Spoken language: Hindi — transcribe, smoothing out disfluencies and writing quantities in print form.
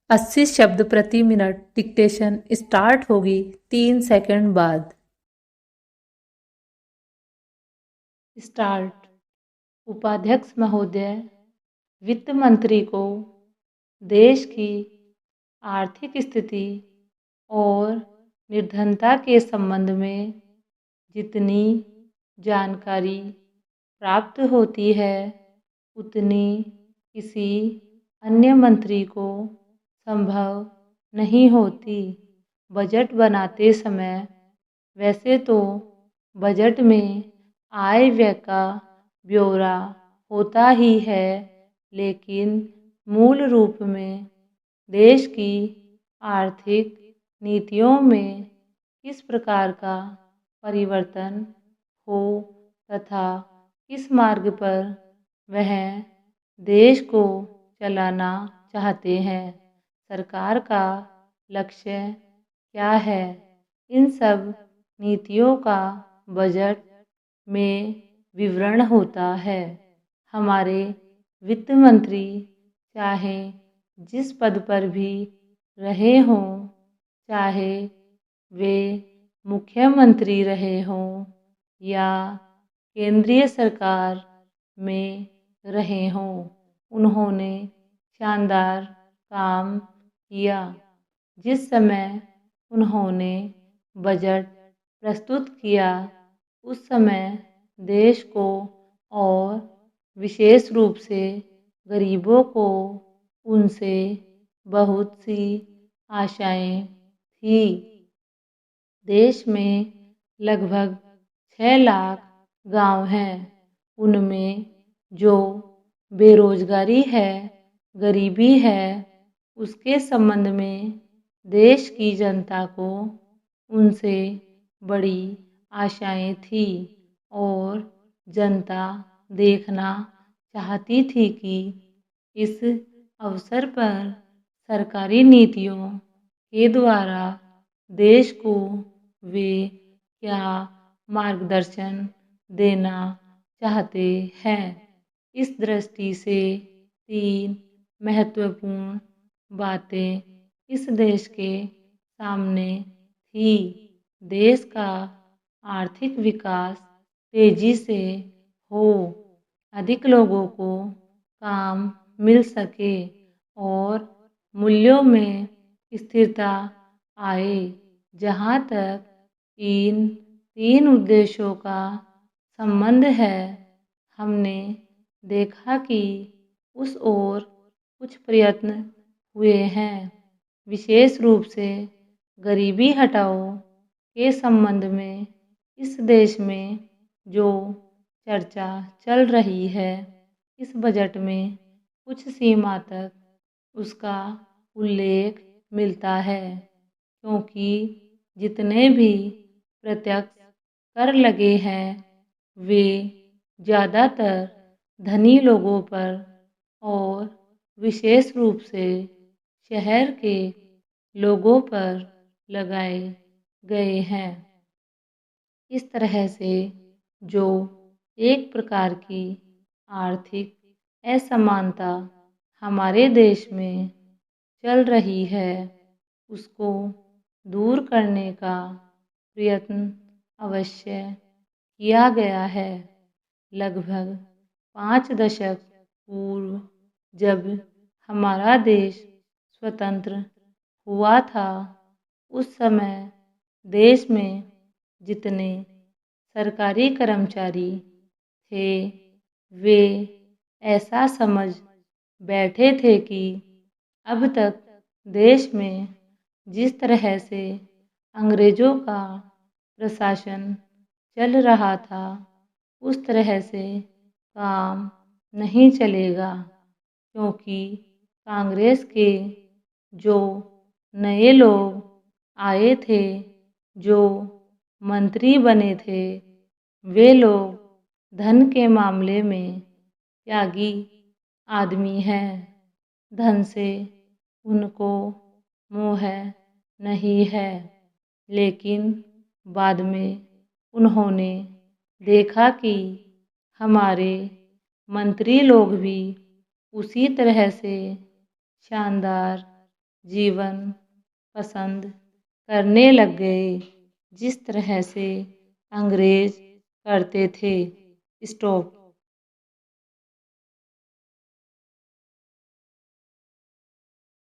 80 शब्द प्रति मिनट। डिक्टेशन स्टार्ट होगी 3 सेकंड बाद। स्टार्ट। उपाध्यक्ष महोदय, वित्त मंत्री को देश की आर्थिक स्थिति और निर्धनता के संबंध में जितनी जानकारी प्राप्त होती है उतनी किसी अन्य मंत्री को संभव नहीं होती। बजट बनाते समय वैसे तो बजट में आय व्यय का ब्यौरा होता ही है, लेकिन मूल रूप में देश की आर्थिक नीतियों में किस प्रकार का परिवर्तन हो तथा किस मार्ग पर वह देश को चलाना चाहते हैं, सरकार का लक्ष्य क्या है, इन सब नीतियों का बजट में विवरण होता है। हमारे वित्त मंत्री चाहे जिस पद पर भी रहे हों, चाहे वे मुख्यमंत्री रहे हों या केंद्रीय सरकार में रहे हों, उन्होंने शानदार काम किया। जिस समय उन्होंने बजट प्रस्तुत किया उस समय देश को और विशेष रूप से गरीबों को उनसे बहुत सी आशाएं थी। देश में लगभग 6 लाख गांव हैं। उनमें जो बेरोजगारी है, गरीबी है, उसके संबंध में देश की जनता को उनसे बड़ी आशाएं थी और जनता देखना चाहती थी कि इस अवसर पर सरकारी नीतियों के द्वारा देश को वे क्या मार्गदर्शन देना चाहते हैं। इस दृष्टि से 3 महत्वपूर्ण बातें इस देश के सामने थी। देश का आर्थिक विकास तेजी से हो, अधिक लोगों को काम मिल सके और मूल्यों में स्थिरता आए। जहाँ तक इन 3 उद्देश्यों का संबंध है, हमने देखा कि उस ओर कुछ प्रयत्न हुए हैं। विशेष रूप से गरीबी हटाओ के संबंध में इस देश में जो चर्चा चल रही है, इस बजट में कुछ सीमा तक उसका उल्लेख मिलता है, क्योंकि जितने भी प्रत्यक्ष कर लगे हैं वे ज़्यादातर धनी लोगों पर और विशेष रूप से शहर के लोगों पर लगाए गए हैं। इस तरह से जो एक प्रकार की आर्थिक असमानता हमारे देश में चल रही है, उसको दूर करने का प्रयत्न अवश्य किया गया है। लगभग 5 दशक पूर्व जब हमारा देश स्वतंत्र हुआ था, उस समय देश में जितने सरकारी कर्मचारी थे वे ऐसा समझ बैठे थे कि अब तक देश में जिस तरह से अंग्रेज़ों का प्रशासन चल रहा था उस तरह से काम नहीं चलेगा, क्योंकि कांग्रेस के जो नए लोग आए थे, जो मंत्री बने थे, वे लोग धन के मामले में त्यागी आदमी हैं। धन से उनको मोह नहीं है, लेकिन बाद में उन्होंने देखा कि हमारे मंत्री लोग भी उसी तरह से शानदार जीवन पसंद करने लग गए, जिस तरह से अंग्रेज करते थे। स्टॉप।